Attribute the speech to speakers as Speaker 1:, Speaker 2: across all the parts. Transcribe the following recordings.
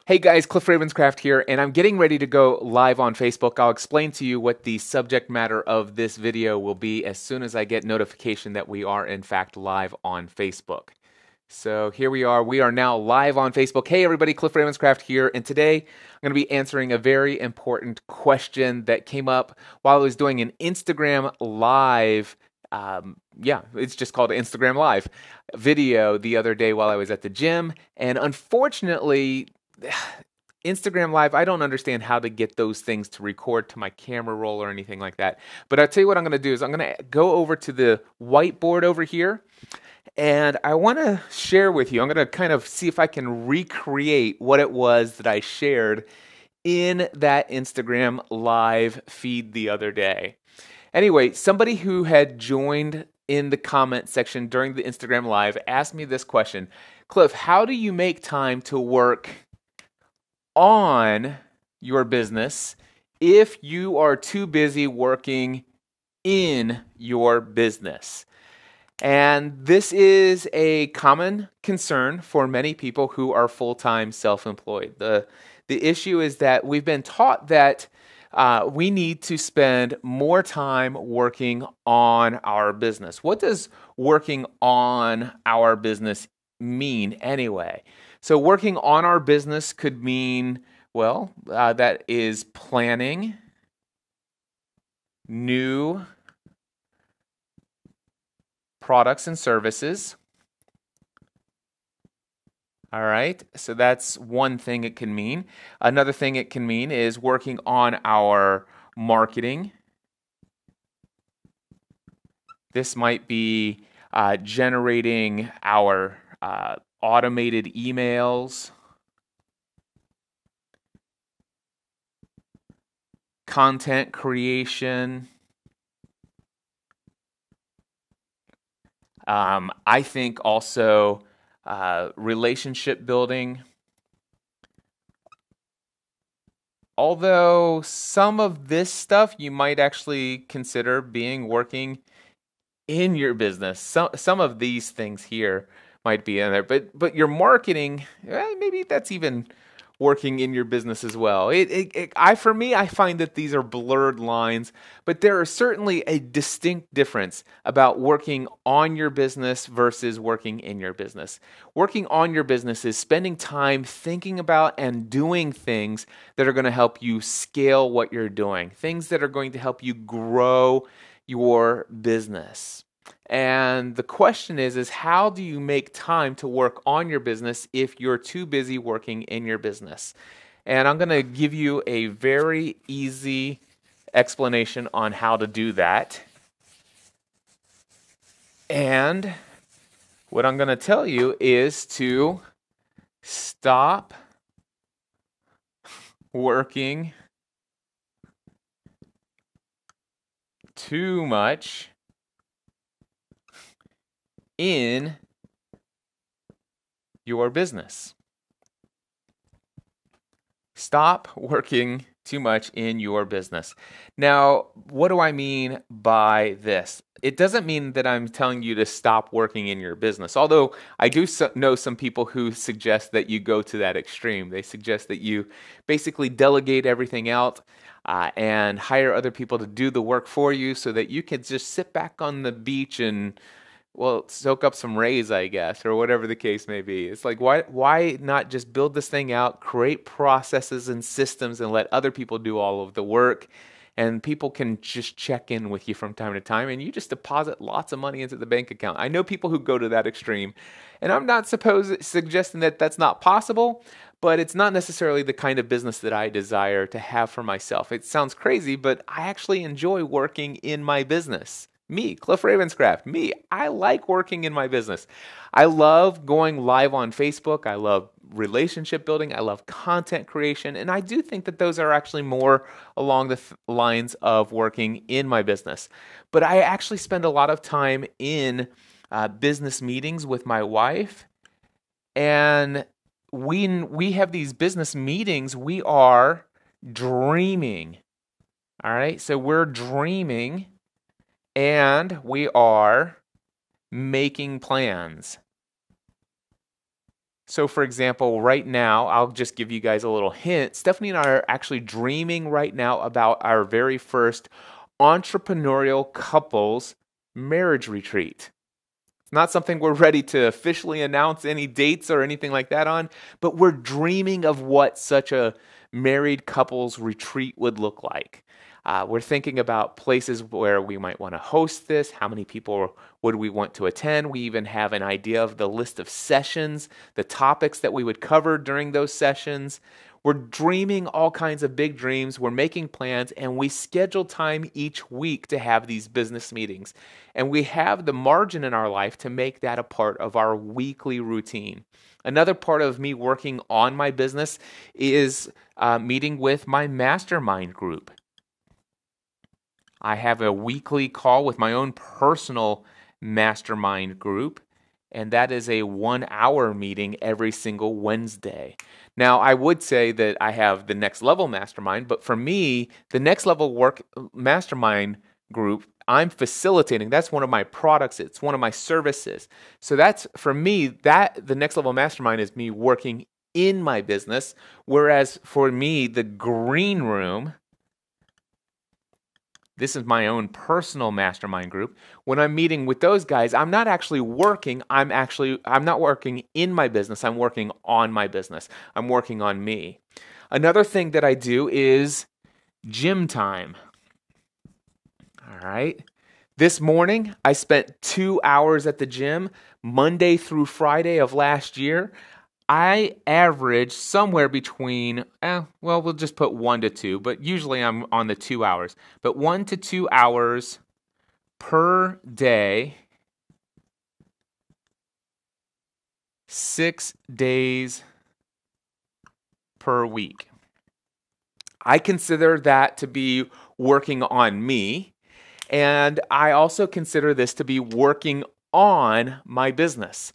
Speaker 1: Hey guys, Cliff Ravenscraft here, and I'm getting ready to go live on Facebook. I'll explain to you what the subject matter of this video will be as soon as I get notification that we are in fact live on Facebook. So here we are now live on Facebook. Hey everybody, Cliff Ravenscraft here, and today I'm going to be answering a very important question that came up while I was doing an Instagram live it's just called Instagram Live video the other day while I was at the gym, and unfortunately Instagram Live, I don't understand how to get those things to record to my camera roll or anything like that. But I'll tell you what I'm going to do is I'm going to go over to the whiteboard over here, and I want to share with you. I'm going to kind of see if I can recreate what it was that I shared in that Instagram Live feed the other day. Anyway, somebody who had joined in the comment section during the Instagram Live asked me this question: Cliff, how do you make time to work on your business if you are too busy working in your business? And this is a common concern for many people who are full-time self-employed. The issue is that we've been taught that we need to spend more time working on our business. What does working on our business mean anyway? So working on our business could mean, well, that is planning new products and services. All right, so that's one thing it can mean. Another thing it can mean is working on our marketing. This might be generating our automated emails, content creation. I think also relationship building. Although some of this stuff you might actually consider being working in your business. Some of these things here might be in there, but your marketing, maybe that's even working in your business as well. For me, I find that these are blurred lines, but there is certainly a distinct difference about working on your business versus working in your business. Working on your business is spending time thinking about and doing things that are going to help you scale what you're doing, things that are going to help you grow your business. And the question is how do you make time to work on your business if you're too busy working in your business? And I'm going to give you a very easy explanation on how to do that. And what I'm going to tell you is to stop working too much in your business. Stop working too much in your business. Now, what do I mean by this? It doesn't mean that I'm telling you to stop working in your business, although I do know some people who suggest that you go to that extreme. They suggest that you basically delegate everything out and hire other people to do the work for you so that you can just sit back on the beach and soak up some rays, I guess, or whatever the case may be. It's like, why not just build this thing out, create processes and systems, and let other people do all of the work, and people can just check in with you from time to time, and you just deposit lots of money into the bank account. I know people who go to that extreme, and I'm not suggesting that that's not possible, but it's not necessarily the kind of business that I desire to have for myself. It sounds crazy, but I actually enjoy working in my business. Me, Cliff Ravenscraft, I like working in my business. I love going live on Facebook. I love relationship building. I love content creation. And I do think that those are actually more along the lines of working in my business. But I actually spend a lot of time in business meetings with my wife. And when we have these business meetings, we are dreaming. All right, so we're dreaming. And we are making plans. So for example, right now, I'll just give you guys a little hint. Stephanie and I are actually dreaming right now about our very first entrepreneurial couples marriage retreat. It's not something we're ready to officially announce any dates or anything like that on, but we're dreaming of what such a married couples retreat would look like. We're thinking about places where we might want to host this, how many people would we want to attend. We even have an idea of the list of sessions, the topics that we would cover during those sessions. We're dreaming all kinds of big dreams. We're making plans, and we schedule time each week to have these business meetings. And we have the margin in our life to make that a part of our weekly routine. Another part of me working on my business is meeting with my mastermind group. I have a weekly call with my own personal mastermind group, and that is a 1-hour meeting every single Wednesday. Now, I would say that I have the Next Level Mastermind, but for me, the Next Level Work Mastermind group, I'm facilitating. That's one of my products. It's one of my services. So that's, for me, that the Next Level Mastermind is me working in my business, whereas for me, the Green Room, this is my own personal mastermind group. When I'm meeting with those guys, I'm not actually working. I'm not working in my business. I'm working on my business. I'm working on me. Another thing that I do is gym time. All right. This morning, I spent 2 hours at the gym, Monday through Friday of last year. I average somewhere between, we'll just put 1 to 2, but usually I'm on the 2 hours. But 1 to 2 hours per day, 6 days per week. I consider that to be working on me, and I also consider this to be working on my business.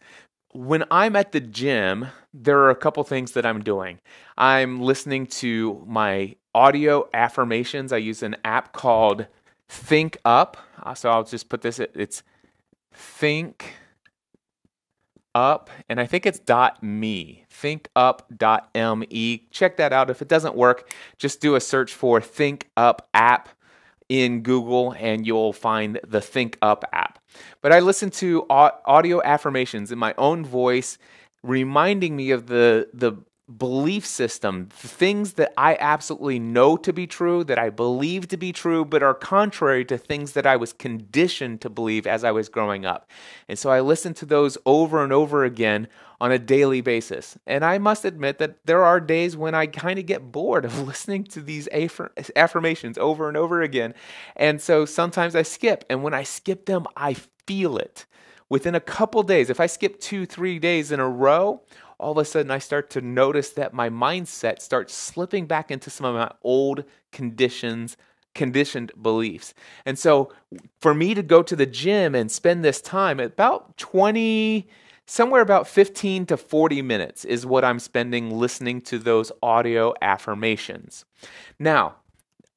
Speaker 1: When I'm at the gym, there are a couple things that I'm doing. I'm listening to my audio affirmations. I use an app called Think Up. So I'll just put this, it's Think Up, and I think it's .me, thinkup.me. Check that out. If it doesn't work, just do a search for Think Up app in Google and you'll find the Think Up app. But I listen to audio affirmations in my own voice, reminding me of the belief system, the things that I absolutely know to be true, that I believe to be true, but are contrary to things that I was conditioned to believe as I was growing up. And so I listen to those over and over again on a daily basis. And I must admit that there are days when I kind of get bored of listening to these affirmations over and over again. And so sometimes I skip. And when I skip them, I feel it. Within a couple days, if I skip 2-3 days in a row, all of a sudden I start to notice that my mindset starts slipping back into some of my old conditioned beliefs. And so for me to go to the gym and spend this time, somewhere about 15 to 40 minutes is what I'm spending listening to those audio affirmations. Now,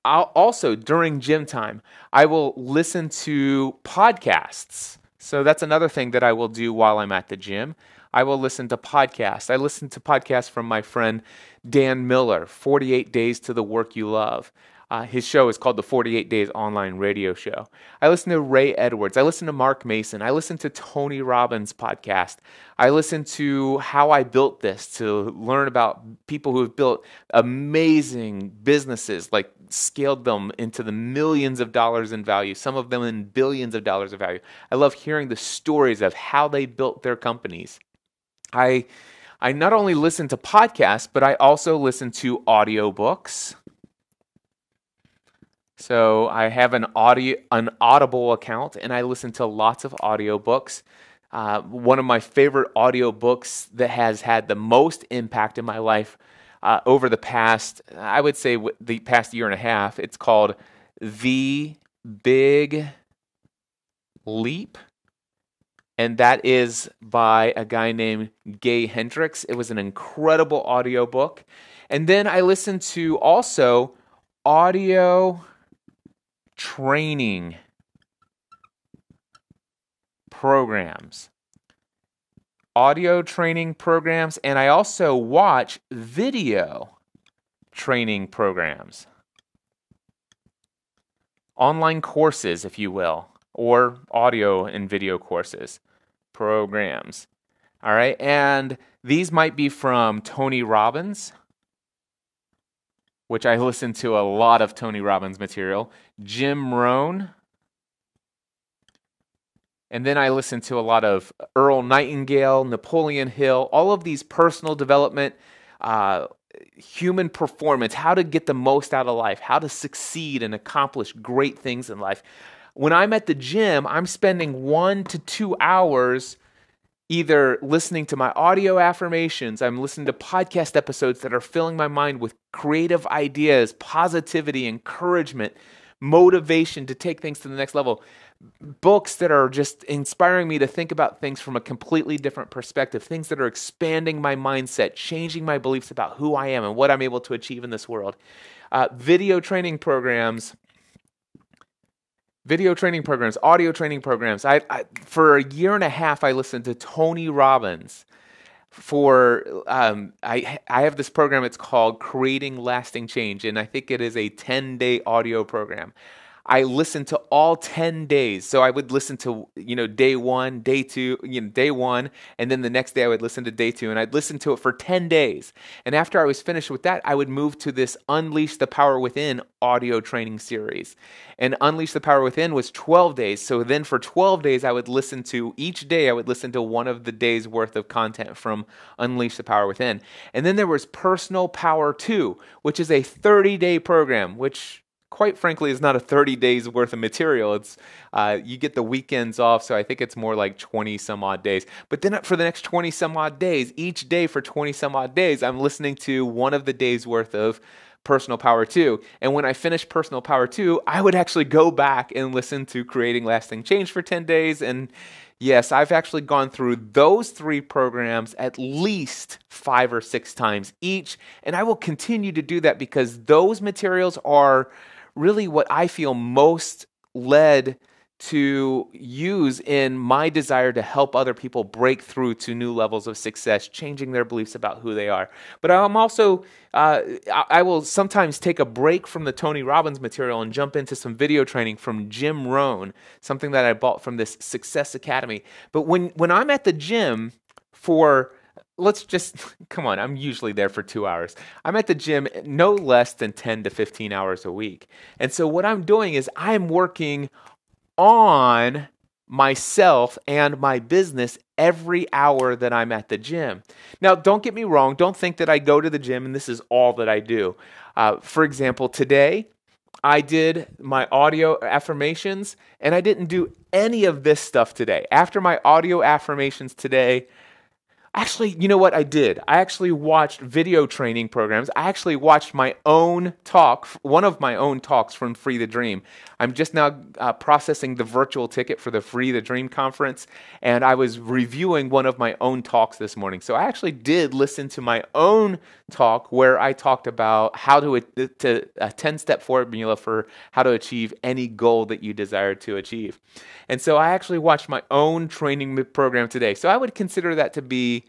Speaker 1: I'll also, during gym time, I will listen to podcasts. So that's another thing that I will do while I'm at the gym. I will listen to podcasts. I listen to podcasts from my friend Dan Miller, 48 Days to the Work You Love. His show is called the 48 Days Online Radio Show. I listen to Ray Edwards. I listen to Mark Mason. I listen to Tony Robbins' podcast. I listen to How I Built This to learn about people who have built amazing businesses, like scaled them into the millions of dollars in value, some of them in billions of dollars of value. I love hearing the stories of how they built their companies. I not only listen to podcasts, but I also listen to audiobooks. So I have an Audible account, and I listen to lots of audiobooks. One of my favorite audiobooks that has had the most impact in my life over the past, I would say the past year and a half, it's called The Big Leap. And that is by a guy named Gay Hendricks. It was an incredible audiobook. And then I listened to also audio training programs. audio training programs, and I also watch video training programs. Online courses, if you will, or audio and video courses, programs. All right, and these might be from Tony Robbins, which I listen to a lot of Tony Robbins material, Jim Rohn, and then I listen to a lot of Earl Nightingale, Napoleon Hill, all of these personal development, human performance, how to get the most out of life, how to succeed and accomplish great things in life. When I'm at the gym, I'm spending 1 to 2 hours either listening to my audio affirmations, I'm listening to podcast episodes that are filling my mind with creative ideas, positivity, encouragement, motivation to take things to the next level. Books that are just inspiring me to think about things from a completely different perspective, things that are expanding my mindset, changing my beliefs about who I am and what I'm able to achieve in this world. Video training programs, audio training programs. For a year and a half, I listened to Tony Robbins. I have this program. It's called Creating Lasting Change, and I think it is a 10-day audio program. I listened to all 10 days. So I would listen to, day 1, day 2, day 1, and then the next day I would listen to day 2, and I'd listen to it for 10 days. And after I was finished with that, I would move to this Unleash the Power Within audio training series. And Unleash the Power Within was 12 days. So then for 12 days, each day I would listen to one of the days worth of content from Unleash the Power Within. And then there was Personal Power 2, which is a 30-day program, which quite frankly is not a 30 days worth of material. It's you get the weekends off, so I think it's more like 20 some odd days. But then for the next 20 some odd days, each day for 20 some odd days, I'm listening to one of the days worth of Personal Power 2. And when I finished Personal Power 2, I would actually go back and listen to Creating Lasting Change for 10 days. And yes, I've actually gone through those 3 programs at least 5 or 6 times each. And I will continue to do that because those materials are really what I feel most led to use in my desire to help other people break through to new levels of success, changing their beliefs about who they are. But I'm also, I will sometimes take a break from the Tony Robbins material and jump into some video training from Jim Rohn, something that I bought from this Success Academy. But when I'm at the gym come on, I'm usually there for 2 hours. I'm at the gym no less than 10 to 15 hours a week. And so what I'm doing is I'm working on myself and my business every hour that I'm at the gym. Now, don't get me wrong. Don't think that I go to the gym and this is all that I do. For example, today, I did my audio affirmations and I didn't do any of this stuff today. After my audio affirmations today, actually, you know what I did? I actually watched video training programs. I actually watched my own talk, one of my own talks from Free the Dream. I'm just now processing the virtual ticket for the Free the Dream conference, and I was reviewing one of my own talks this morning. So I actually did listen to my own talk where I talked about how to a 10-step formula for how to achieve any goal that you desire to achieve. And so I actually watched my own training program today. So I would consider that to be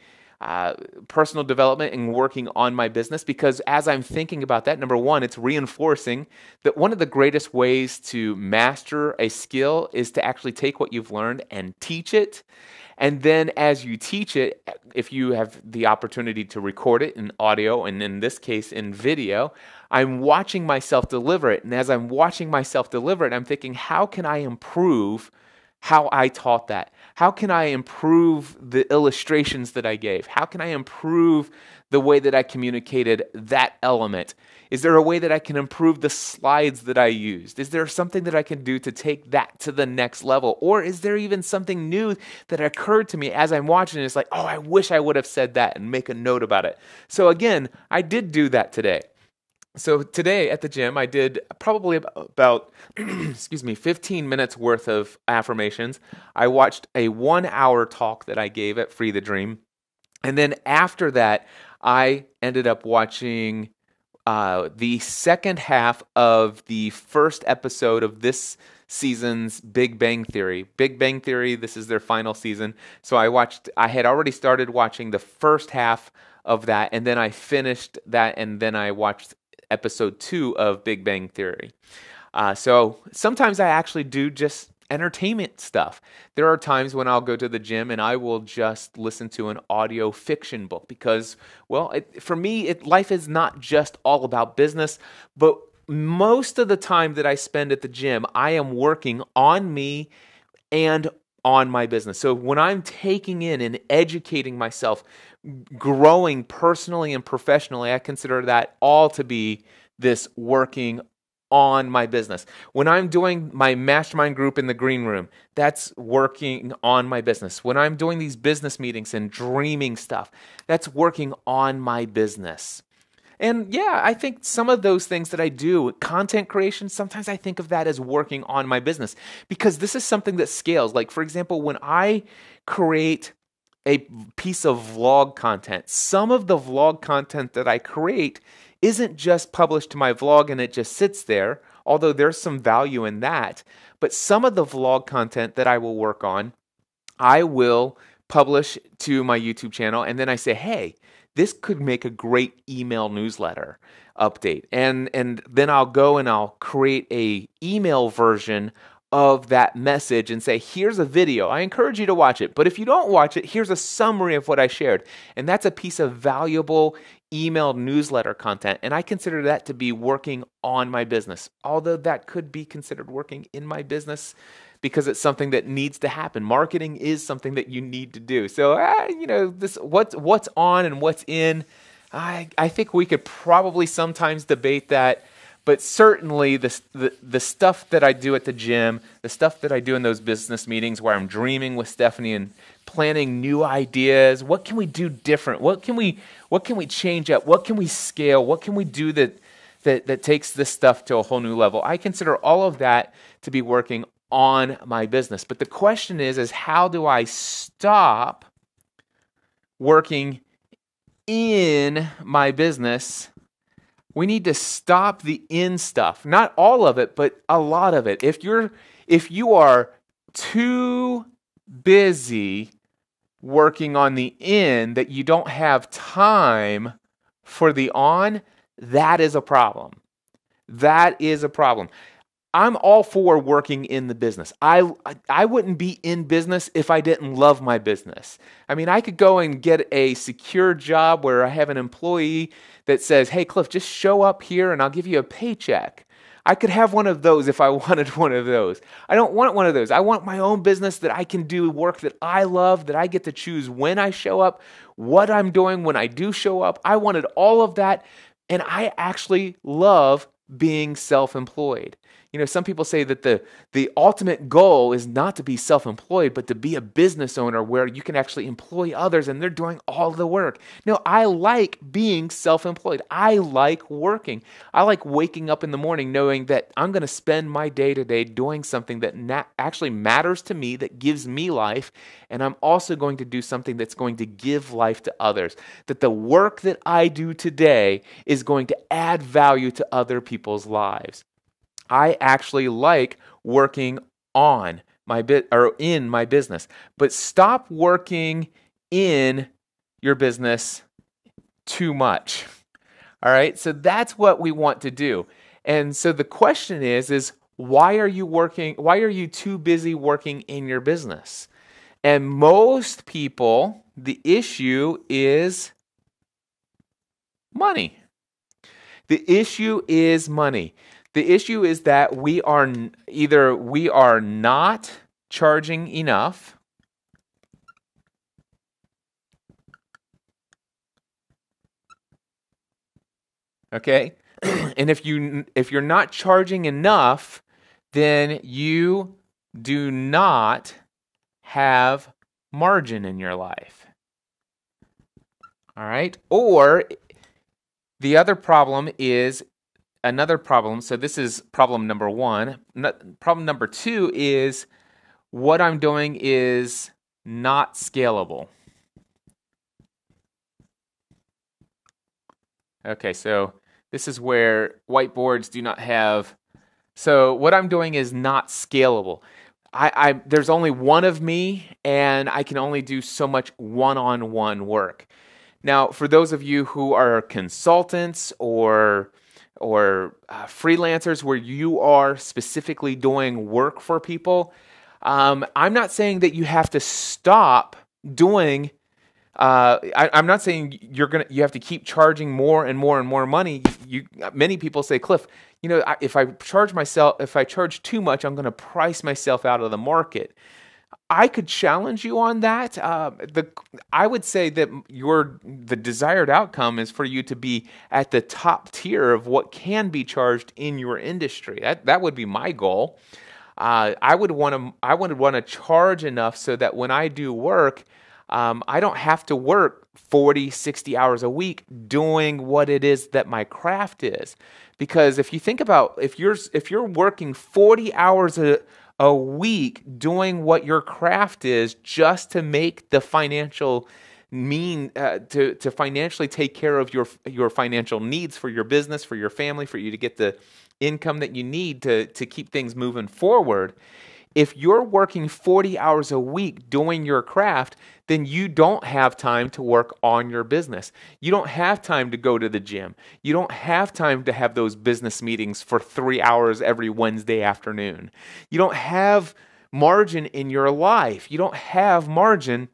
Speaker 1: personal development and working on my business, because as I'm thinking about that, number one, it's reinforcing that one of the greatest ways to master a skill is to actually take what you've learned and teach it. And then as you teach it, if you have the opportunity to record it in audio, and in this case in video, I'm watching myself deliver it. And as I'm watching myself deliver it, I'm thinking, how can I improve how I taught that? How can I improve the illustrations that I gave? How can I improve the way that I communicated that element? Is there a way that I can improve the slides that I used? Is there something that I can do to take that to the next level? Or is there even something new that occurred to me as I'm watching it? It's like, oh, I wish I would have said that, and make a note about it. So again, I did do that today. So today at the gym, I did probably about 15 minutes worth of affirmations. I watched a 1-hour talk that I gave at Free the Dream. And then after that, I ended up watching the second half of the first episode of this season's Big Bang Theory. Big Bang Theory, this is their final season. So I had already started watching the first half of that, and then I finished that, and then I watched episode 2 of Big Bang Theory. So sometimes I actually do just entertainment stuff. There are times when I'll go to the gym and I will just listen to an audio fiction book because, well, for me, life is not just all about business, but most of the time that I spend at the gym, I am working on me and on my business. So when I'm taking in and educating myself, growing personally and professionally, I consider that all to be this working on my business. When I'm doing my mastermind group in the green room, that's working on my business. When I'm doing these business meetings and dreaming stuff, that's working on my business. And yeah, I think some of those things that I do, content creation, sometimes I think of that as working on my business because this is something that scales. Like, for example, when I create a piece of vlog content, some of the vlog content that I create isn't just published to my vlog and it just sits there, although there's some value in that. But some of the vlog content that I will work on, I will publish to my YouTube channel, and then I say, hey, this could make a great email newsletter update. And then I'll go and I'll create a email version of that message and say, here's a video. I encourage you to watch it. But if you don't watch it, here's a summary of what I shared. And that's a piece of valuable email newsletter content. And I consider that to be working on my business, although that could be considered working in my business because it's something that needs to happen. Marketing is something that you need to do. So, this what's on and what's in, I think we could probably sometimes debate that. But certainly the stuff that I do at the gym, the stuff that I do in those business meetings where I'm dreaming with Stephanie and planning new ideas, what can we do different? What can we change up? What can we scale? What can we do that takes this stuff to a whole new level? I consider all of that to be working on my business. But the question is how do I stop working in my business? We need to stop the in stuff. Not all of it, but a lot of it. If you are too busy working on the in that you don't have time for the on, that is a problem. That is a problem. I'm all for working in the business. I wouldn't be in business if I didn't love my business. I mean, I could go and get a secure job where I have an employee that says, hey, Cliff, just show up here and I'll give you a paycheck. I could have one of those if I wanted one of those. I don't want one of those. I want my own business that I can do work that I love, that I get to choose when I show up, what I'm doing when I do show up. I wanted all of that, and I actually love being self-employed. Some people say that the ultimate goal is not to be self-employed, but to be a business owner where you can actually employ others and they're doing all the work. No, I like being self-employed. I like working. I like waking up in the morning knowing that I'm going to spend my day-to-day doing something that actually matters to me, that gives me life, and I'm also going to do something that's going to give life to others. That the work that I do today is going to add value to other people's lives. I actually like working on in my business, but stop working in your business too much. All right, so that's what we want to do. And so the question is why are you too busy working in your business? And most people, the issue is money. The issue is money. The issue is that we are not charging enough, okay? And if you're not charging enough, then you do not have margin in your life. All right? Or the other problem is another problem. So this is problem number 1. Problem number 2 is what I'm doing is not scalable. Okay, so this is where whiteboards do not have So what I'm doing is not scalable. There's only one of me, and I can only do so much one-on-one work. Now, for those of you who are consultants or freelancers where you are specifically doing work for people, I'm not saying that you have to stop doing. I'm not saying you have to keep charging more and more and more money. Many people say, Cliff, if I charge too much, I'm going to price myself out of the market. I could challenge you on that. I would say that the desired outcome is for you to be at the top tier of what can be charged in your industry. That would be my goal. I would want to charge enough so that when I do work, I don't have to work 40, 60 hours a week doing what it is that my craft is. Because if you think about if you're working 40 hours a week doing what your craft is just to make the financial to financially take care of your financial needs for your business, for your family, for you to get the income that you need to keep things moving forward. If you're working 40 hours a week doing your craft, then you don't have time to work on your business. You don't have time to go to the gym. You don't have time to have those business meetings for 3 hours every Wednesday afternoon. You don't have margin in your life. You don't have margin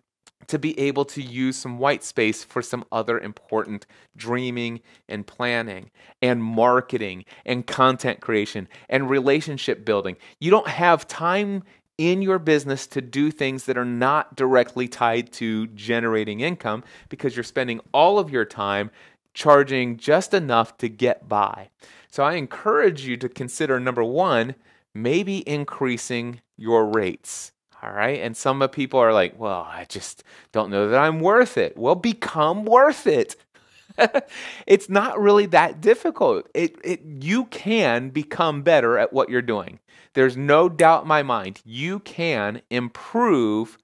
Speaker 1: to be able to use some white space for some other important dreaming and planning and marketing and content creation and relationship building. You don't have time in your business to do things that are not directly tied to generating income because you're spending all of your time charging just enough to get by. So I encourage you to consider, number one, maybe increasing your rates. All right. And some people are like, well, I just don't know that I'm worth it. Well, become worth it. It's not really that difficult. You can become better at what you're doing. There's no doubt in my mind. You can improve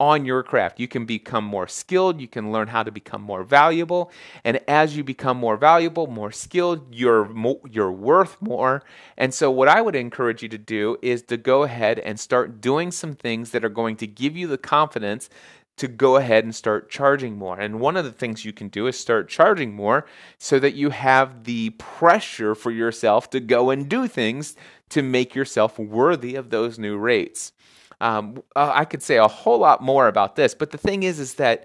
Speaker 1: on your craft. You can become more skilled. You can learn how to become more valuable. And as you become more valuable, more skilled, you're worth more. And so what I would encourage you to do is to go ahead and start doing some things that are going to give you the confidence to go ahead and start charging more. And one of the things you can do is start charging more so that you have the pressure for yourself to go and do things to make yourself worthy of those new rates. I could say a whole lot more about this, but the thing is that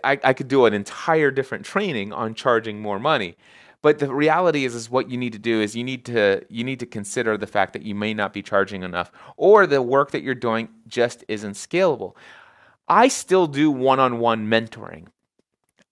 Speaker 1: I could do an entire different training on charging more money. But the reality is what you need to do is you need to consider the fact that you may not be charging enough, or the work that you're doing just isn't scalable. I still do one-on-one mentoring.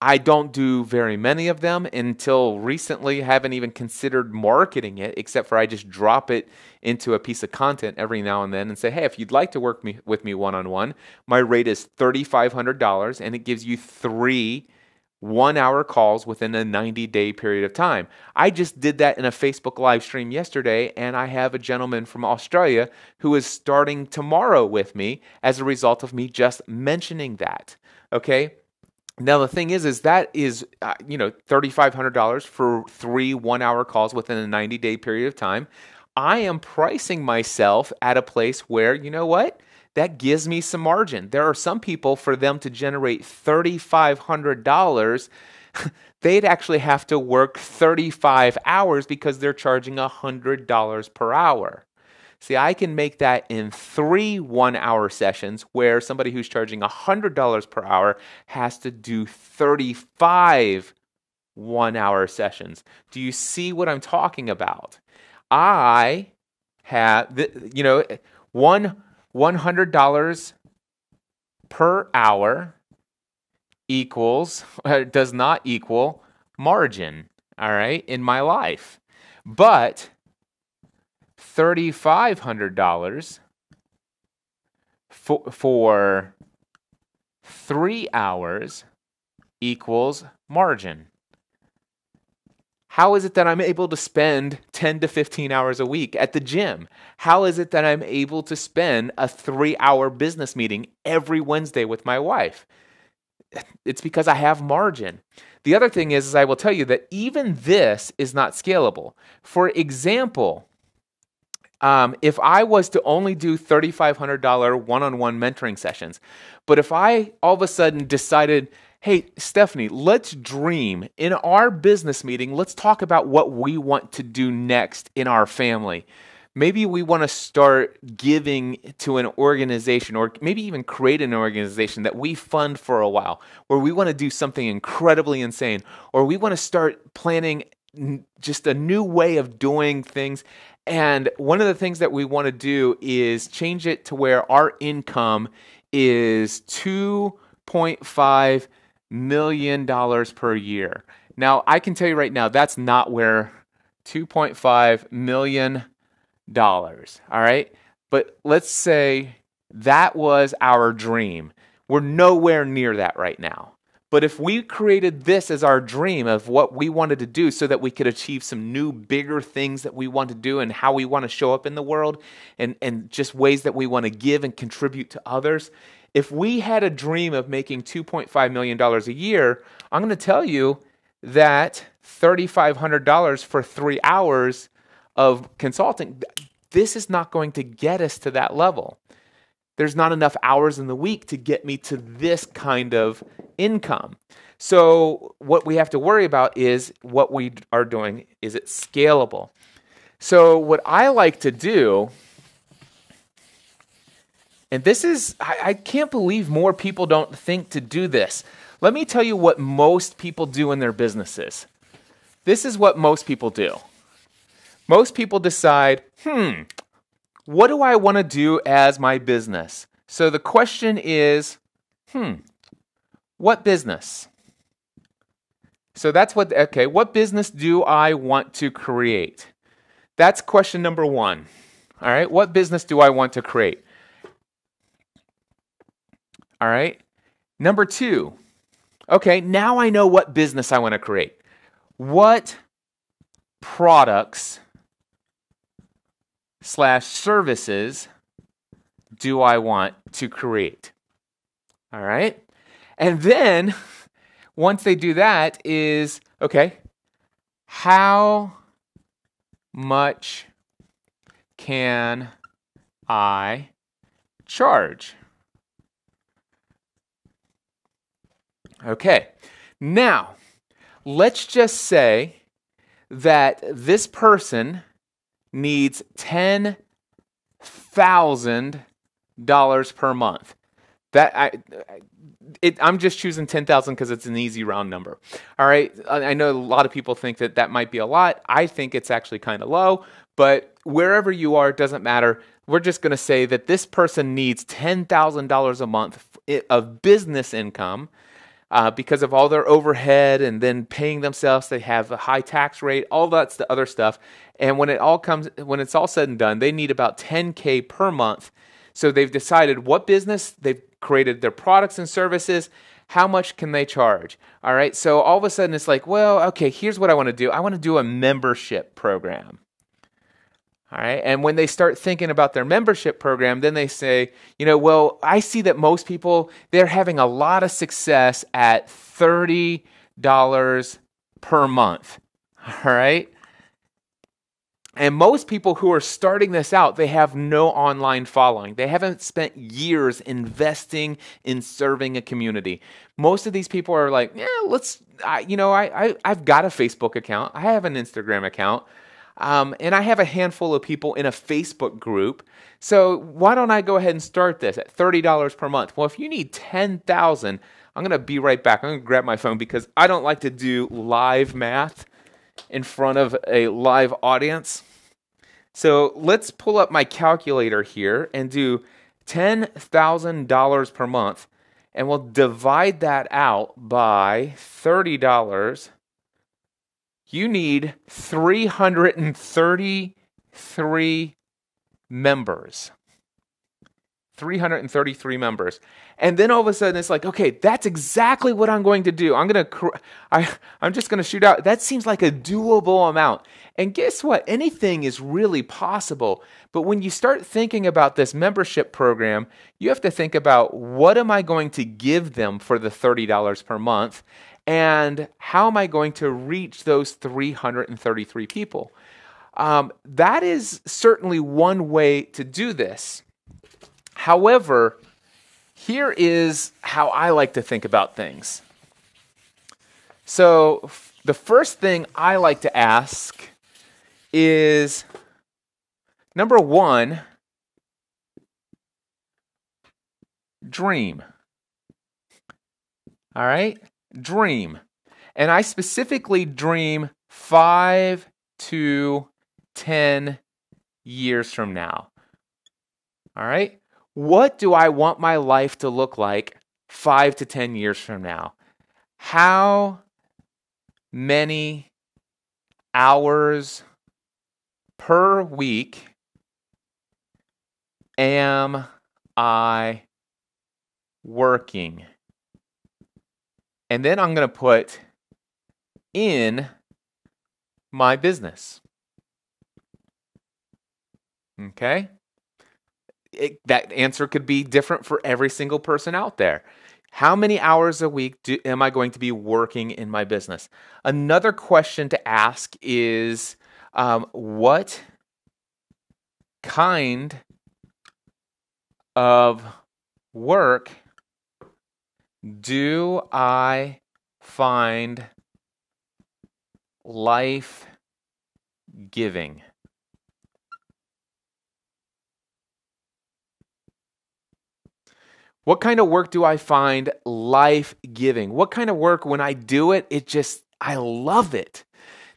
Speaker 1: I don't do very many of them until recently. Haven't even considered marketing it, except for I just drop it into a piece of content every now and then and say, hey, if you'd like to work with me one-on-one, my rate is $3,500, and it gives you 3 one-hour calls within a 90-day period of time. I just did that in a Facebook live stream yesterday, and I have a gentleman from Australia who is starting tomorrow with me as a result of me just mentioning that. Okay? Now, the thing is that is, $3,500 for 3 one-hour calls within a 90-day period of time. I am pricing myself at a place where, you know what? That gives me some margin. There are some people, for them to generate $3,500, they'd actually have to work 35 hours because they're charging $100 per hour. See, I can make that in 3 one-hour sessions where somebody who's charging $100 per hour has to do 35 one-hour sessions. Do you see what I'm talking about? I have, $100 per hour does not equal margin, all right, in my life. But $3,500 for 3 hours equals margin. How is it that I'm able to spend 10 to 15 hours a week at the gym? How is it that I'm able to spend a 3-hour business meeting every Wednesday with my wife? It's because I have margin. The other thing is I will tell you that even this is not scalable. For example, if I was to only do $3,500 one-on-one mentoring sessions, but if I all of a sudden decided, hey, Stephanie, let's dream in our business meeting, let's talk about what we want to do next in our family. Maybe we want to start giving to an organization, or maybe even create an organization that we fund for a while, where we want to do something incredibly insane, or we want to start planning just a new way of doing things. And one of the things that we want to do is change it to where our income is $2.5 million per year. Now, I can tell you right now, that's not where $2.5 million. All right. But let's say that was our dream. We're nowhere near that right now. But if we created this as our dream of what we wanted to do so that we could achieve some new, bigger things that we want to do and how we want to show up in the world and just ways that we want to give and contribute to others, if we had a dream of making $2.5 million a year, I'm going to tell you that $3,500 for 3 hours of consulting, this is not going to get us to that level. There's not enough hours in the week to get me to this kind of income. So what we have to worry about is what we are doing. Is it scalable? So what I like to do, and this is, I can't believe more people don't think to do this. Let me tell you what most people do in their businesses. This is what most people do. Most people decide, what do I want to do as my business? So the question is, what business? So that's what business do I want to create? That's question number one. All right, what business do I want to create? All right, number two. Okay, now I know what business I want to create. What products / services do I want to create? All right. And then once they do that is, okay, how much can I charge? Okay. Now, let's just say that this person needs $10,000 per month. I'm just choosing 10,000 because it's an easy round number. All right. I know a lot of people think that might be a lot. I think it's actually kind of low, but wherever you are, it doesn't matter. We're just going to say that this person needs $10,000 a month of business income. Because of all their overhead and then paying themselves, they have a high tax rate, all that's the other stuff. And when it's all said and done, they need about $10K per month. So they've decided what business, they've created their products and services, how much can they charge? All right. So all of a sudden it's like, well, okay, here's what I want to do. I want to do a membership program. All right. And when they start thinking about their membership program, then they say, well, I see that most people, they're having a lot of success at $30 per month. All right. And most people who are starting this out, they have no online following. They haven't spent years investing in serving a community. Most of these people are like, I've got a Facebook account. I have an Instagram account. And I have a handful of people in a Facebook group. So why don't I go ahead and start this at $30 per month? Well, if you need 10,000, I'm going to be right back. I'm going to grab my phone because I don't like to do live math in front of a live audience. So let's pull up my calculator here and do $10,000 per month. And we'll divide that out by $30. You need 333 members. 333 members. And then all of a sudden it's like, okay, that's exactly what I'm going to do. I'm just going to shoot out. That seems like a doable amount. And guess what? Anything is really possible. But when you start thinking about this membership program, you have to think about what am I going to give them for the $30 per month? And how am I going to reach those 333 people? That is certainly one way to do this. However, here is how I like to think about things. So the first thing I like to ask is, number one, dream. All right? Dream. And I specifically dream 5 to 10 years from now. All right? What do I want my life to look like 5 to 10 years from now? How many hours per week am I working? And then I'm going to put in my business. Okay? That answer could be different for every single person out there. How many hours a week am I going to be working in my business? Another question to ask is, what kind of work do I find life-giving? What kind of work do I find life-giving? What kind of work, when I do it, I love it.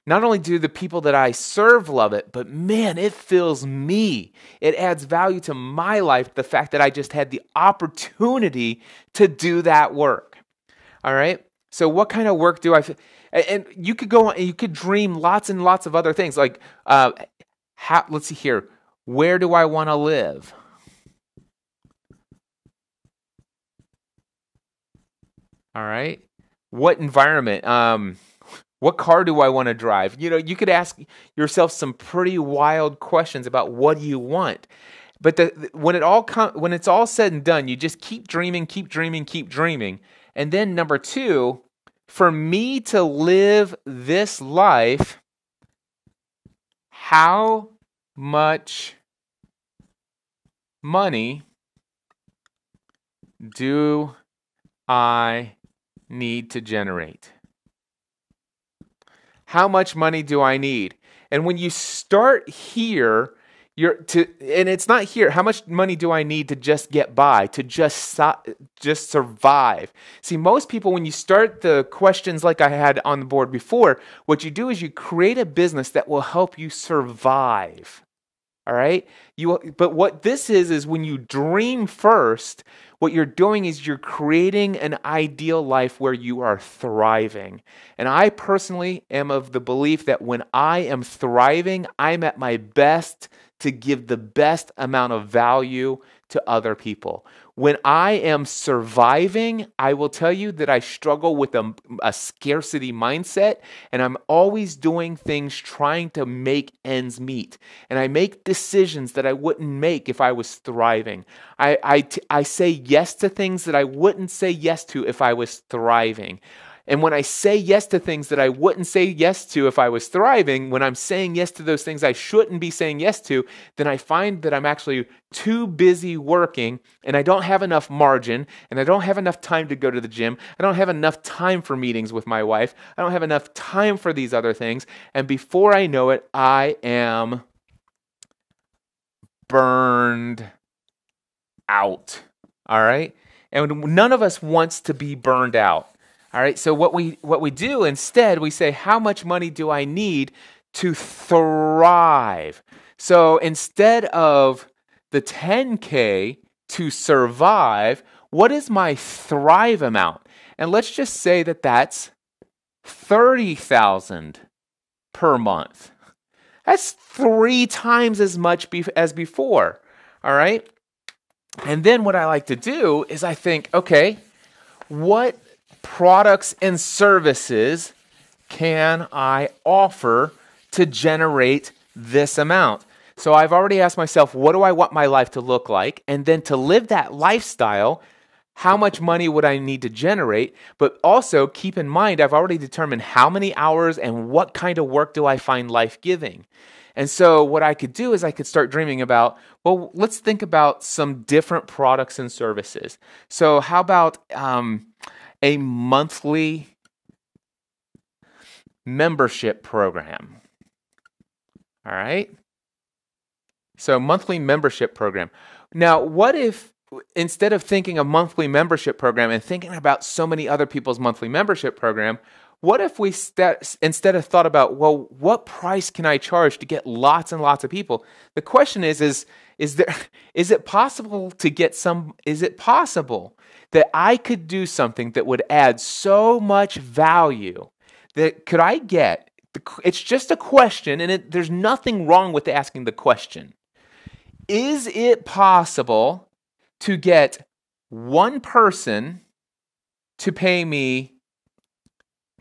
Speaker 1: Not only do the people that I serve love it, but man, it fills me. It adds value to my life, the fact that I just had the opportunity to do that work. All right? So what kind of work do I... And you could go on, you could dream lots and lots of other things. Like, let's see here. Where do I want to live? All right. What environment? What car do I want to drive? You could ask yourself some pretty wild questions about what you want. But when it's all said and done, you just keep dreaming, keep dreaming, keep dreaming. And then number two, for me to live this life, how much money do I need to generate? How much money do I need? And when you start here, and it's not here. How much money do I need to just get by, to just survive? See, most people, when you start the questions like I had on the board before, what you do is you create a business that will help you survive. All right? But what this is when you dream first, what you're doing is you're creating an ideal life where you are thriving. And I personally am of the belief that when I am thriving, I'm at my best to give the best amount of value to other people. When I am surviving, I will tell you that I struggle with a scarcity mindset, and I'm always doing things trying to make ends meet. And I make decisions that I wouldn't make if I was thriving. I say yes to things that I wouldn't say yes to if I was thriving. And when I say yes to things that I wouldn't say yes to if I was thriving, when I'm saying yes to those things I shouldn't be saying yes to, then I find that I'm actually too busy working and I don't have enough margin and I don't have enough time to go to the gym. I don't have enough time for meetings with my wife. I don't have enough time for these other things. And before I know it, I am burned out. All right? And none of us wants to be burned out. All right, so what we do instead, we say, how much money do I need to thrive? So instead of the 10K to survive, what is my thrive amount? And let's just say that that's $30,000 per month. That's 3 times as much as before. All right, and then what I like to do is I think, okay, what products and services can I offer to generate this amount? So I've already asked myself, what do I want my life to look like? And then to live that lifestyle, how much money would I need to generate? But also keep in mind, I've already determined how many hours and what kind of work do I find life-giving. And so what I could do is I could start dreaming about, well, let's think about some different products and services. So how about a monthly membership program? All right. So monthly membership program. Now, what if instead of thinking a monthly membership program and thinking about so many other people's monthly membership program, what if we instead of thought about, well, what price can I charge to get lots and lots of people? The question is it possible to get is it possible that I could do something that would add so much value that could I get, it's just a question, and there's nothing wrong with asking the question. Is it possible to get one person to pay me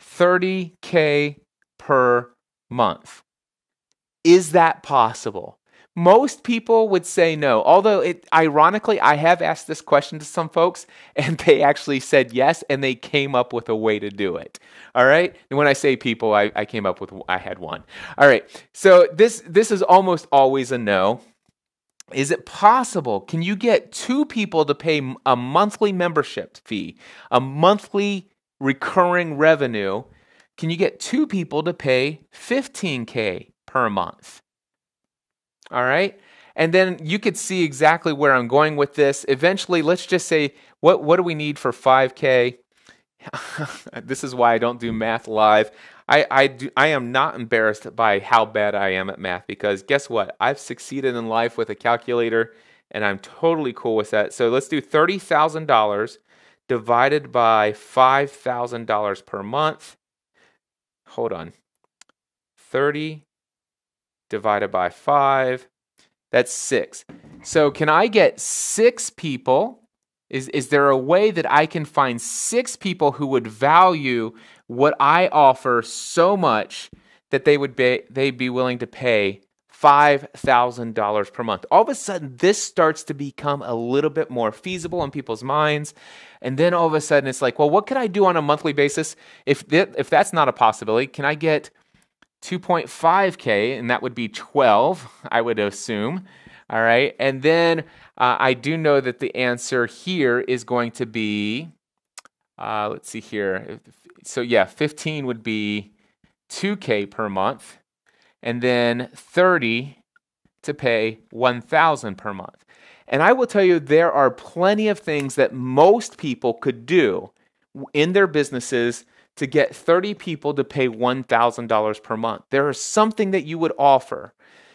Speaker 1: $30K per month? Is that possible? Most people would say no, although ironically, I have asked this question to some folks and they actually said yes, and they came up with a way to do it. All right. And when I say people, I had one. All right. So this is almost always a no. Is it possible? Can you get two people to pay a monthly membership fee, a monthly recurring revenue? Can you get two people to pay $15K per month? All right. And then you could see exactly where I'm going with this. Eventually, let's just say, what do we need for 5K? This is why I don't do math live. I am not embarrassed by how bad I am at math, because guess what? I've succeeded in life with a calculator, and I'm totally cool with that. So let's do $30,000 divided by $5,000 per month. Hold on. 30 divided by 5. That's 6. So can I get 6 people? Is there a way that I can find 6 people who would value what I offer so much that they'd be willing to pay $5,000 per month? All of a sudden, this starts to become a little bit more feasible in people's minds. And then all of a sudden, it's like, well, what can I do on a monthly basis? If that's not a possibility, can I get 2.5K? And that would be 12, I would assume. All right. And then I do know that the answer here is going to be, let's see here. So yeah, 15 would be 2K per month, and then 30 to pay 1,000 per month. And I will tell you, there are plenty of things that most people could do in their businesses to get 30 people to pay $1,000 per month. There is something that you would offer.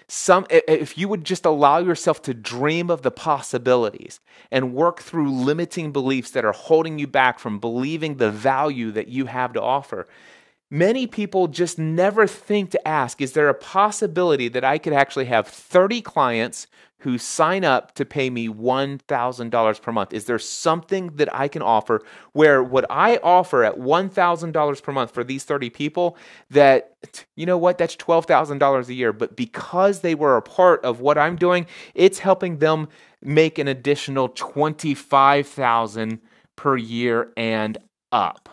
Speaker 1: If you would just allow yourself to dream of the possibilities and work through limiting beliefs that are holding you back from believing the value that you have to offer. Many people just never think to ask, is there a possibility that I could actually have 30 clients who sign up to pay me $1,000 per month? Is there something that I can offer where what I offer at $1,000 per month for these 30 people, that, you know what, that's $12,000 a year, but because they were a part of what I'm doing, it's helping them make an additional $25,000 per year and up.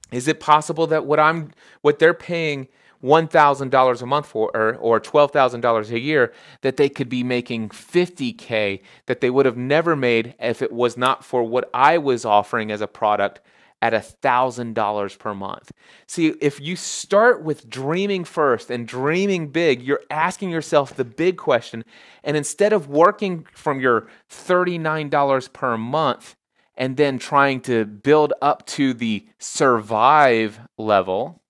Speaker 1: Is it possible that what they're paying $1,000 a month for, or $12,000 a year, that they could be making $50K that they would have never made if it was not for what I was offering as a product at $1,000 per month? See, if you start with dreaming first and dreaming big, you're asking yourself the big question, and instead of working from your $39 per month and then trying to build up to the survive level,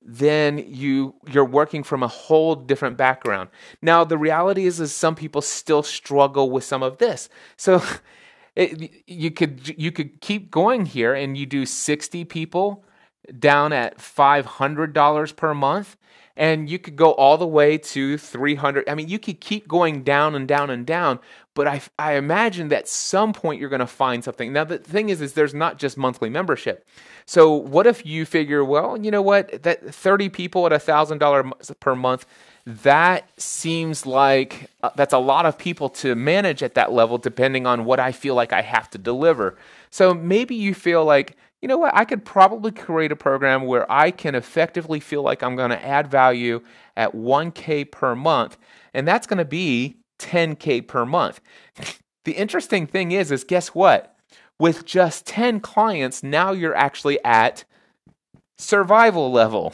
Speaker 1: then you're working from a whole different background. Now, the reality is some people still struggle with some of this. So you could keep going here, and you do 60 people down at $500 per month, And you could go all the way to 300. I mean, you could keep going down and down and down, but I imagine that at some point you're going to find something. Now, the thing is there's not just monthly membership. So what if you figure, well, you know what, that 30 people at $1,000 per month, that seems like that's a lot of people to manage at that level, depending on what I feel like I have to deliver. So maybe you feel like, you know what, I could probably create a program where I can effectively feel like I'm going to add value at $1,000 per month, and that's going to be $10,000 per month. The interesting thing is guess what? With just 10 clients, now you're actually at survival level.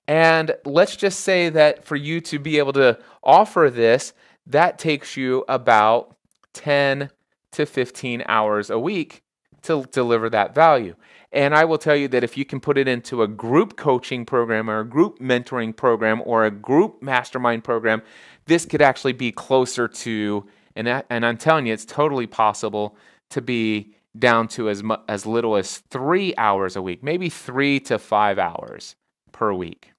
Speaker 1: And let's just say that for you to be able to offer this, that takes you about 10 to 15 hours a week to deliver that value. And I will tell you that if you can put it into a group coaching program or a group mentoring program or a group mastermind program, this could actually be closer to, and I'm telling you, it's totally possible to be down to as little as 3 hours a week, maybe 3 to 5 hours per week.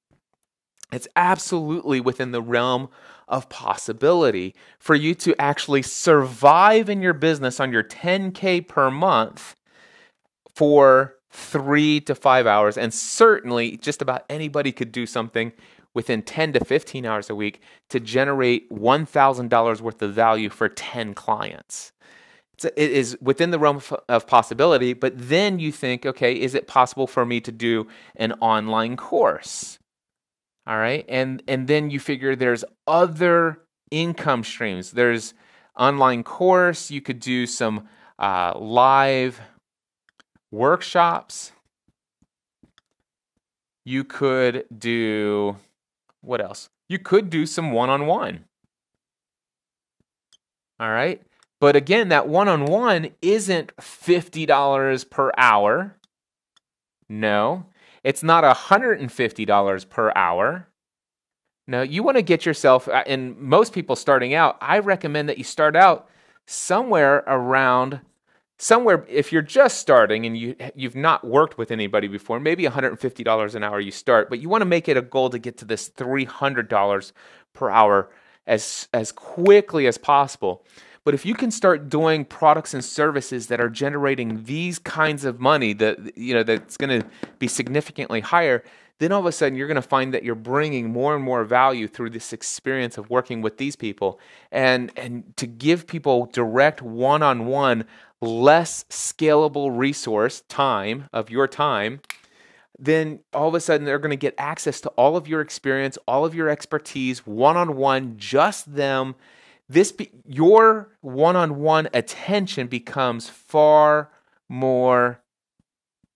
Speaker 1: It's absolutely within the realm of possibility for you to actually survive in your business on your $10,000 per month for 3 to 5 hours. And certainly just about anybody could do something within 10 to 15 hours a week to generate $1,000 worth of value for 10 clients. It is within the realm of possibility, but then you think, okay, is it possible for me to do an online course? All right. And then you figure there's other income streams. There's online course. You could do some live workshops. You could do, what else? You could do some one-on-one. All right. But again, that one-on-one isn't $50 per hour. No. It's not $150 per hour. No, you want to get yourself, and most people starting out, I recommend that you start out somewhere, if you're just starting and you've not worked with anybody before, maybe $150 an hour you start, but you want to make it a goal to get to this $300 per hour as quickly as possible. But if you can start doing products and services that are generating these kinds of money that's going to be significantly higher, then all of a sudden you're going to find that you're bringing more and more value through this experience of working with these people. And to give people direct one-on-one, less scalable resource time of your time, then all of a sudden they're going to get access to all of your experience, all of your expertise, one-on-one, just them. Your one-on-one attention becomes far more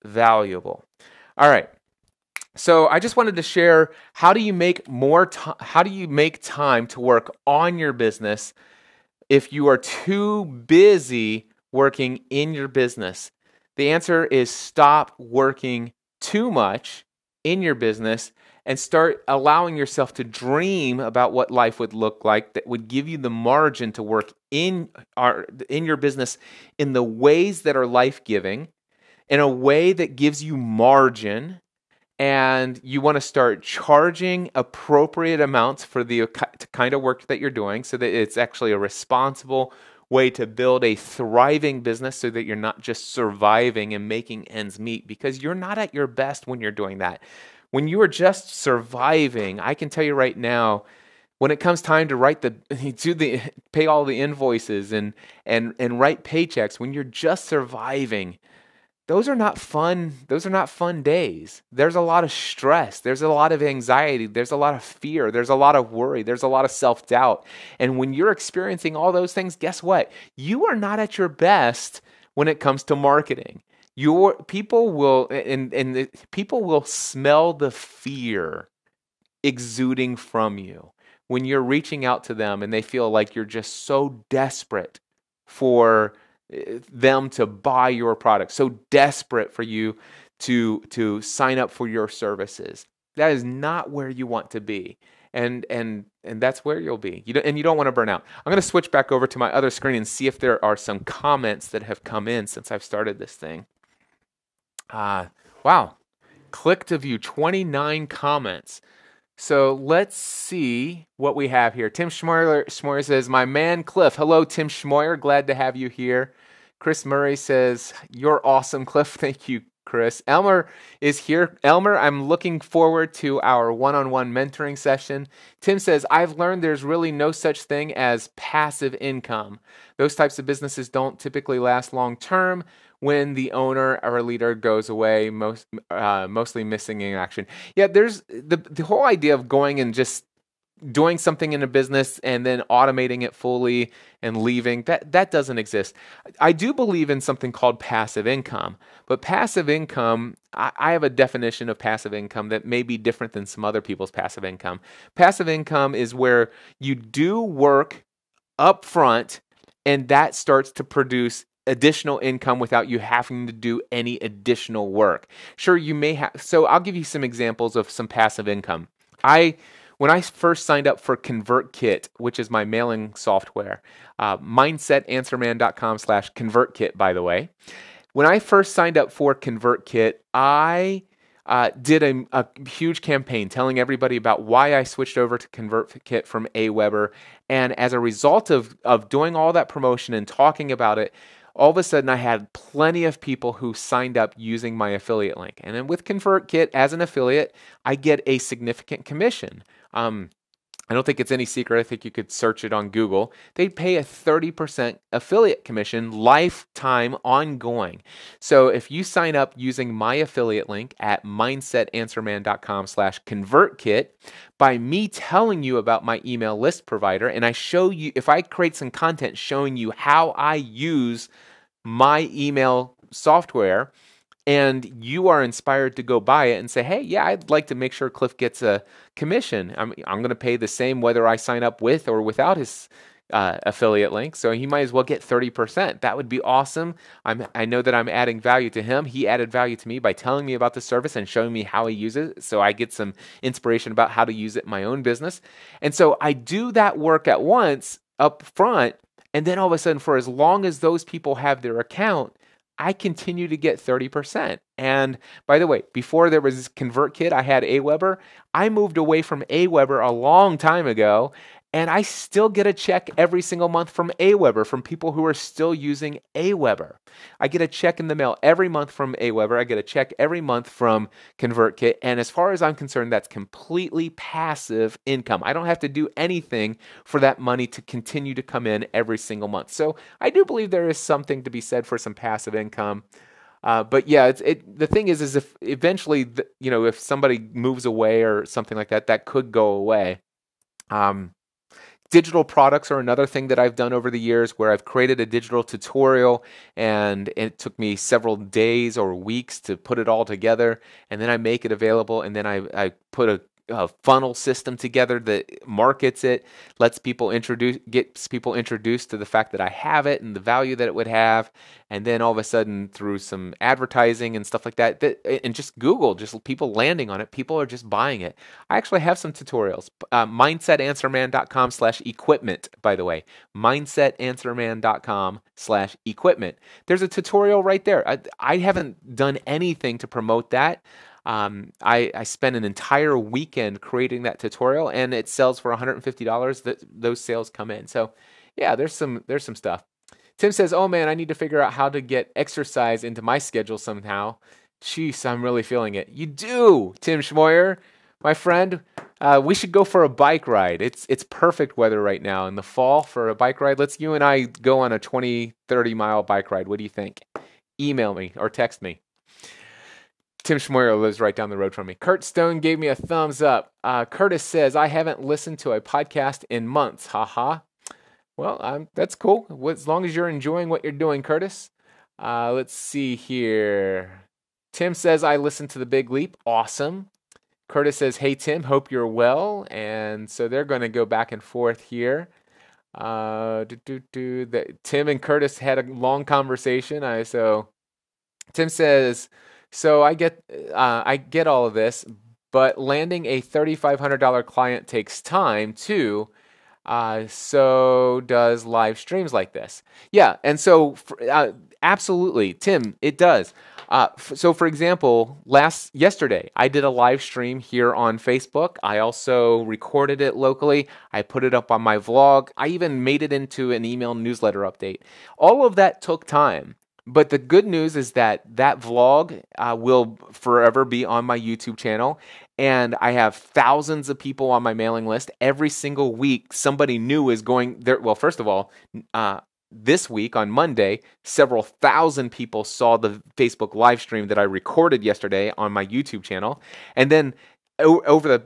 Speaker 1: valuable. All right. So I just wanted to share, how do you make time to work on your business if you are too busy working in your business? The answer is stop working too much in your business and start allowing yourself to dream about what life would look like that would give you the margin to work in your business in the ways that are life-giving, in a way that gives you margin, and you want to start charging appropriate amounts for the kind of work that you're doing so that it's actually a responsible way to build a thriving business so that you're not just surviving and making ends meet, because you're not at your best when you're doing that. When you are just surviving, I can tell you right now, when it comes time to pay all the invoices and write paychecks, when you're just surviving, those are not fun. Those are not fun days. There's a lot of stress. There's a lot of anxiety. There's a lot of fear. There's a lot of worry. There's a lot of self-doubt. And when you're experiencing all those things, guess what? You are not at your best when it comes to marketing. People will smell the fear exuding from you when you're reaching out to them and they feel like you're just so desperate for them to buy your product, so desperate for you to sign up for your services. That is not where you want to be, and that's where you'll be. You don't want to burn out. I'm going to switch back over to my other screen and see if there are some comments that have come in since I've started this thing. Wow, click to view 29 comments. So let's see what we have here. Tim Schmoyer says, my man Cliff. Hello, Tim Schmoyer. Glad to have you here. Chris Murray says, you're awesome, Cliff. Thank you, Chris. Elmer is here. Elmer, I'm looking forward to our one-on-one mentoring session. Tim says, I've learned there's really no such thing as passive income. Those types of businesses don't typically last long term when the owner or leader goes away, mostly missing in action. Yeah, there's the whole idea of going and just doing something in a business and then automating it fully and leaving, that doesn't exist. I do believe in something called passive income, but passive income, I have a definition of passive income that may be different than some other people's passive income. Passive income is where you do work up front and that starts to produce additional income without you having to do any additional work. Sure, you may have, so I'll give you some examples of some passive income. When I first signed up for ConvertKit, which is my mailing software, mindsetanswerman.com/ConvertKit, by the way. When I first signed up for ConvertKit, I did a huge campaign telling everybody about why I switched over to ConvertKit from Aweber. And as a result of doing all that promotion and talking about it, all of a sudden I had plenty of people who signed up using my affiliate link. And then with ConvertKit as an affiliate, I get a significant commission. I don't think it's any secret. I think you could search it on Google. They pay a 30% affiliate commission, lifetime, ongoing. So if you sign up using my affiliate link at mindsetanswerman.com/ConvertKit, by me telling you about my email list provider, and I show you, if I create some content showing you how I use my email software, and you are inspired to go buy it and say, hey, yeah, I'd like to make sure Cliff gets a commission. I'm going to pay the same whether I sign up with or without his affiliate link. So he might as well get 30%. That would be awesome. I know that I'm adding value to him. He added value to me by telling me about the service and showing me how he uses it. So I get some inspiration about how to use it in my own business. And so I do that work at once up front. And then all of a sudden, for as long as those people have their account, I continue to get 30%. And by the way, before there was ConvertKit, I had Aweber. I moved away from Aweber a long time ago, and I still get a check every single month from Aweber, from people who are still using Aweber. I get a check in the mail every month from Aweber. I get a check every month from ConvertKit. And as far as I'm concerned, that's completely passive income. I don't have to do anything for that money to continue to come in every single month. So I do believe there is something to be said for some passive income. But yeah, the thing is if eventually, if somebody moves away or something like that, that could go away. Digital products are another thing that I've done over the years where I've created a digital tutorial and it took me several days or weeks to put it all together, and then I make it available, and then I put a funnel system together that markets it, gets people introduced to the fact that I have it and the value that it would have, and then all of a sudden through some advertising and stuff like that and just Google, just people landing on it, people are just buying it. I actually have some tutorials. Mindsetanswerman.com/equipment, by the way. Mindsetanswerman.com/equipment. There's a tutorial right there. I haven't done anything to promote that. I spent an entire weekend creating that tutorial, and it sells for $150. Those sales come in. So yeah, there's some stuff. Tim says, oh man, I need to figure out how to get exercise into my schedule somehow. Jeez, I'm really feeling it. You do, Tim Schmoyer, my friend. We should go for a bike ride. It's perfect weather right now in the fall for a bike ride. Let's you and I go on a 20-30 mile bike ride. What do you think? Email me or text me. Tim Schmoyer lives right down the road from me. Kurt Stone gave me a thumbs up. Curtis says, I haven't listened to a podcast in months. Haha. Well, that's cool. As long as you're enjoying what you're doing, Curtis. Let's see here. Tim says, I listened to The Big Leap. Awesome. Curtis says, hey, Tim, hope you're well. And so they're going to go back and forth here. Tim and Curtis had a long conversation. Tim says, so I get all of this, but landing a $3,500 client takes time too. So does live streams like this. Yeah, and so absolutely, Tim, it does. So for example, yesterday I did a live stream here on Facebook. I also recorded it locally. I put it up on my vlog. I even made it into an email newsletter update. All of that took time. But the good news is that that vlog will forever be on my YouTube channel, and I have thousands of people on my mailing list. Every single week, somebody new is going there. Well, first of all, this week on Monday, several thousand people saw the Facebook live stream that I recorded yesterday on my YouTube channel. And then over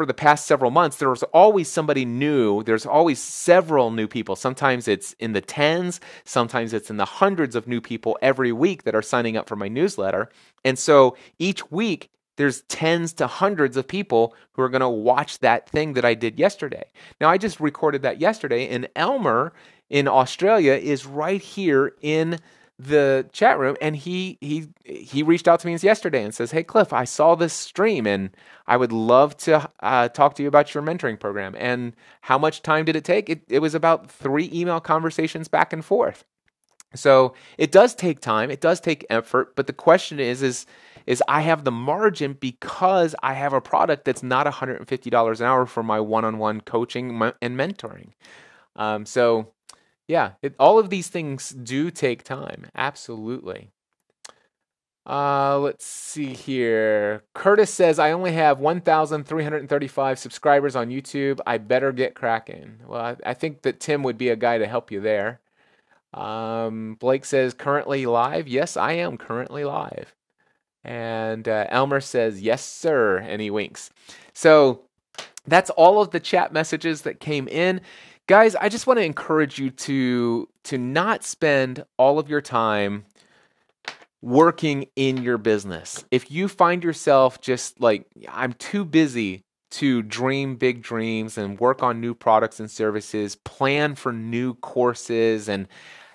Speaker 1: the past several months, there was always somebody new. There's always several new people. Sometimes it's in the tens, sometimes it's in the hundreds of new people every week that are signing up for my newsletter. And so each week, there's tens to hundreds of people who are going to watch that thing that I did yesterday. Now, I just recorded that yesterday, and Elmer in Australia is right here in the chat room, and he reached out to me yesterday and says, "Hey Cliff, I saw this stream and I would love to talk to you about your mentoring program." And how much time did it take? It was about 3 email conversations back and forth. So it does take time, it does take effort, but the question is I have the margin because I have a product that's not $150 an hour for my one-on-one coaching and mentoring. So yeah, all of these things do take time. Absolutely. Let's see here. Curtis says, I only have 1,335 subscribers on YouTube. I better get cracking. Well, I think that Tim would be a guy to help you there. Blake says, currently live. Yes, I am currently live. And Elmer says, yes, sir. And he winks. So that's all of the chat messages that came in. Guys, I just want to encourage you to not spend all of your time working in your business. If you find yourself just like, I'm too busy to dream big dreams and work on new products and services, plan for new courses, and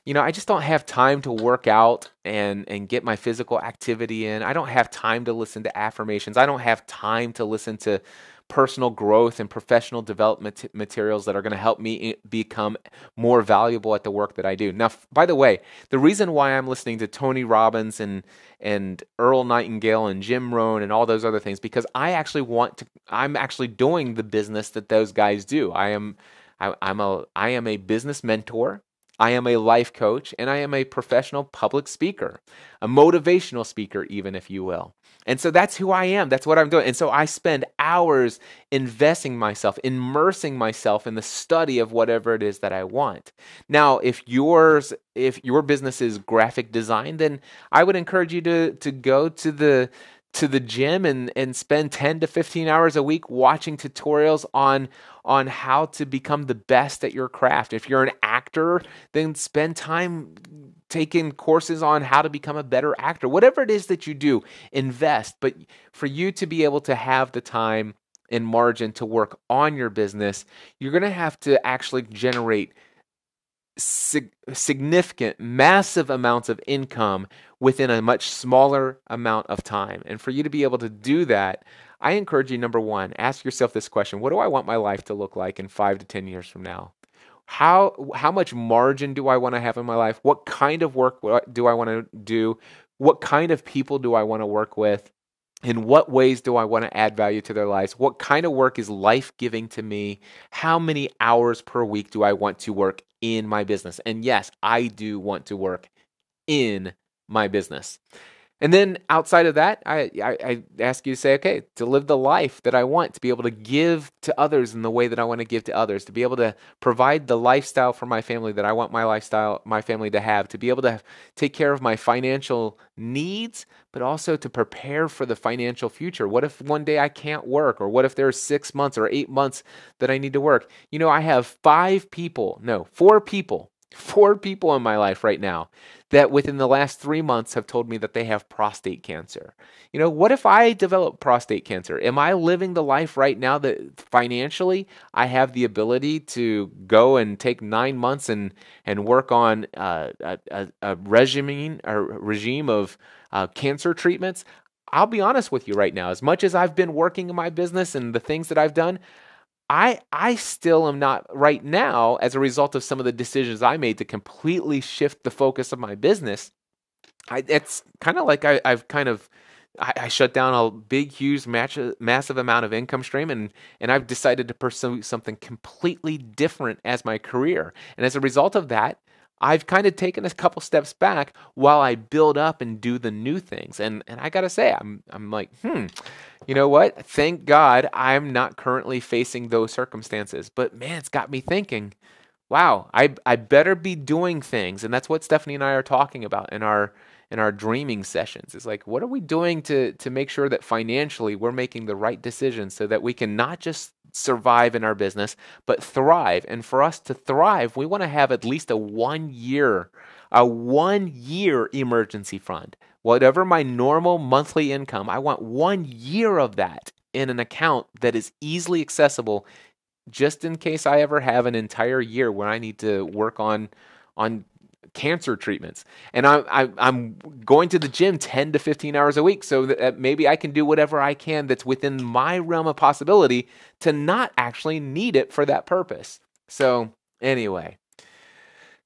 Speaker 1: I just don't have time to work out and get my physical activity in. I don't have time to listen to affirmations. I don't have time to listen to personal growth and professional development materials that are going to help me become more valuable at the work that I do. Now, by the way, the reason why I'm listening to Tony Robbins and Earl Nightingale and Jim Rohn and all those other things, because I'm actually doing the business that those guys do. I am a business mentor. I am a life coach, and I am a professional public speaker, a motivational speaker, even, if you will. And so that's who I am. That's what I'm doing. And so I spend hours immersing myself in the study of whatever it is that I want. Now, if your business is graphic design, then I would encourage you to go to the gym and spend 10 to 15 hours a week watching tutorials on how to become the best at your craft. If you're an actor, then spend time taking courses on how to become a better actor. Whatever it is that you do, invest. But for you to be able to have the time and margin to work on your business, you're going to have to actually generate significant, massive amounts of income within a much smaller amount of time. And for you to be able to do that, I encourage you, number one, ask yourself this question: what do I want my life to look like in 5 to 10 years from now? How much margin do I want to have in my life? What kind of work do I want to do? What kind of people do I want to work with? In what ways do I want to add value to their lives? What kind of work is life-giving to me? How many hours per week do I want to work in my business? And yes, I do want to work in my business. And then outside of that, I ask you to say, okay, to live the life that I want, to be able to give to others in the way that I want to give to others, to be able to provide the lifestyle for my family that I want my family to have, to be able to take care of my financial needs, but also to prepare for the financial future. What if one day I can't work? Or what if there are 6 months or 8 months that I need to work? I have 4 people in my life right now that within the last 3 months have told me that they have prostate cancer. What if I develop prostate cancer? Am I living the life right now that financially I have the ability to go and take 9 months and work on a regime of cancer treatments? I'll be honest with you right now. As much as I've been working in my business and the things that I've done, I still am not right now, as a result of some of the decisions I made to completely shift the focus of my business. It's kind of like I've kind of I shut down a big, huge, massive amount of income stream, and I've decided to pursue something completely different as my career. And as a result of that, I've kind of taken a couple steps back while I build up and do the new things. And I gotta say, I'm like, you know what? Thank God I'm not currently facing those circumstances. But man, it's got me thinking. Wow, I better be doing things, and that's what Stephanie and I are talking about in our dreaming sessions. It's like, what are we doing to make sure that financially we're making the right decisions so that we can not just survive in our business, but thrive. And for us to thrive, we want to have at least a 1 year emergency fund. Whatever my normal monthly income, I want 1 year of that in an account that is easily accessible, just in case I ever have an entire year where I need to work on cancer treatments. And I'm going to the gym 10 to 15 hours a week, so that maybe I can do whatever I can that's within my realm of possibility to not actually need it for that purpose. So anyway,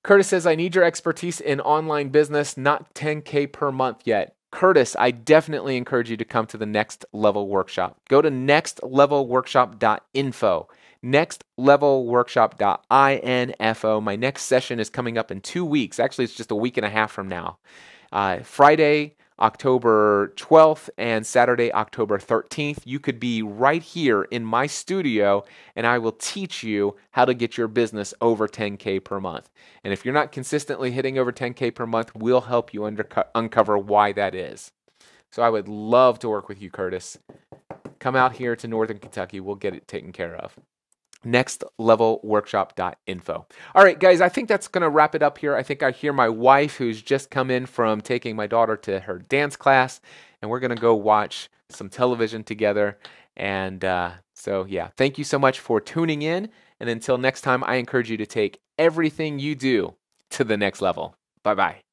Speaker 1: Curtis says, I need your expertise in online business, not 10K per month yet. Curtis, I definitely encourage you to come to the Next Level Workshop. Go to nextlevelworkshop.info. nextlevelworkshop.info. My next session is coming up in 2 weeks. Actually, it's just a week and a half from now. Friday, October 12th and Saturday, October 13th. You could be right here in my studio, and I will teach you how to get your business over 10K per month. And if you're not consistently hitting over 10K per month, we'll help you uncover why that is. So I would love to work with you, Curtis. Come out here to Northern Kentucky. We'll get it taken care of. nextlevelworkshop.info. All right, guys, I think that's going to wrap it up here. I think I hear my wife, who's just come in from taking my daughter to her dance class, and we're going to go watch some television together. And so, yeah, thank you so much for tuning in. And until next time, I encourage you to take everything you do to the next level. Bye-bye.